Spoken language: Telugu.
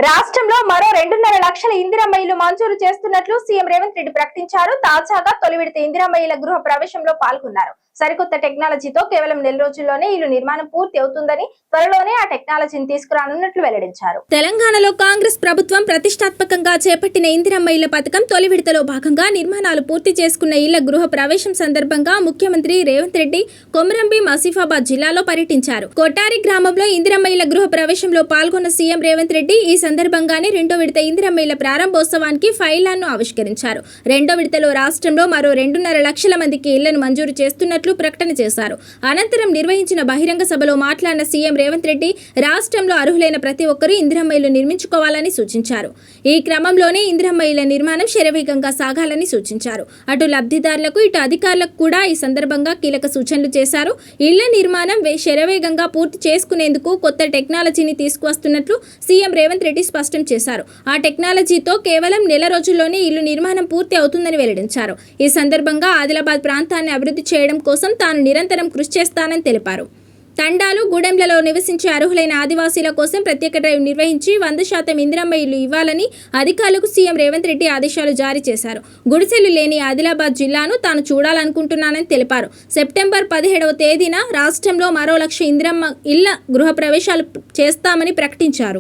రాష్ట్రంలో మరో 2.5 లక్షల ఇందిరమ్మ ఇళ్లు మంజూరు చేస్తున్నట్లు సీఎం రేవంత్ రెడ్డి ప్రకటించారు. తాజాగా తొలి విడత ఇందిరమ్మ ఇళ్ల గృహ ప్రవేశంలో పాల్గొన్నారు. సరికొత్త టెక్నాలజీతో కేవలం 4 రోజుల్లోనే ఇల్లు నిర్మాణం పూర్తి అవుతుందని, త్వరలోనే ఆ టెక్నాలజీని తీసుకురానున్నట్లు వెల్లడించారు. తెలంగాణలో కాంగ్రెస్ ప్రభుత్వం ప్రతిష్టాత్మకంగా చేపట్టిన ఇందిరమ్మ ఇళ్ల పథకం తొలి విడతలో భాగంగా నిర్మాణాలు పూర్తి చేసుకున్న ఇళ్ల గృహ ప్రవేశం సందర్భంగా ముఖ్యమంత్రి రేవంత్ రెడ్డి కొమరంభీం ఆసిఫాబాద్ జిల్లాలో పర్యటించారు. కొట్టారి గ్రామంలో ఇందిరమ్మ ఇళ్ల గృహ ప్రవేశంలో పాల్గొన్న సీఎం రేవంత్ రెడ్డి ఈ సందర్భంగానే రెండో విడత ఇందిరమ్మ ఇళ్ల ప్రారంభోత్సవానికి ఫైళ్లను ఆవిష్కరించారు. రెండో విడతలో రాష్ట్రంలో మరో 2.5 లక్షల మందికి ఇళ్లను మంజూరు చేస్తున్నట్లు ప్రకటన చేశారు. అనంతరం నిర్వహించిన బహిరంగ సభలో మాట్లాడిన సీఎం రేవంత్ రెడ్డి రాష్ట్రంలో అర్హులైన ప్రతి ఒక్కరూ ఇందిరమ్మ ఇళ్లు నిర్మించుకోవాలని సూచించారు. ఈ క్రమంలోనే ఇందిరమ్మ ఇళ్ల నిర్మాణం శరవేగంగా సాగాలని సూచించారు. అటు లబ్ధిదారులకు ఇటు అధికారులకు కూడా ఈ సందర్భంగా కీలక సూచనలు చేశారు. ఇళ్ల నిర్మాణం శరవేగంగా పూర్తి చేసుకునేందుకు కొత్త టెక్నాలజీని తీసుకువస్తున్నట్లు సీఎం రేవంత్ రెడ్డి స్పష్టం చేశారు. ఆ టెక్నాలజీతో కేవలం 4 రోజుల్లోనే ఇల్లు నిర్మాణం పూర్తి అవుతుందని వెల్లడించారు. ఈ సందర్భంగా ఆదిలాబాద్ ప్రాంతాన్ని అభివృద్ధి చేయడం కోసం తాను నిరంతరం కృషి చేస్తానని తెలిపారు. తండాలు, గూడెంలలో నివసించే అర్హులైన ఆదివాసీల కోసం ప్రత్యేక డ్రైవ్ నిర్వహించి 100% ఇందిరమ్మ ఇల్లు ఇవ్వాలని అధికారులకు సీఎం రేవంత్ రెడ్డి ఆదేశాలు జారీ చేశారు. గుడిసెలు లేని ఆదిలాబాద్ జిల్లాను తాను చూడాలనుకుంటున్నానని తెలిపారు. సెప్టెంబర్ 17వ తేదీన రాష్ట్రంలో మరో 1 లక్ష ఇందిరమ్మ ఇళ్ల గృహ ప్రవేశాలు చేస్తామని ప్రకటించారు.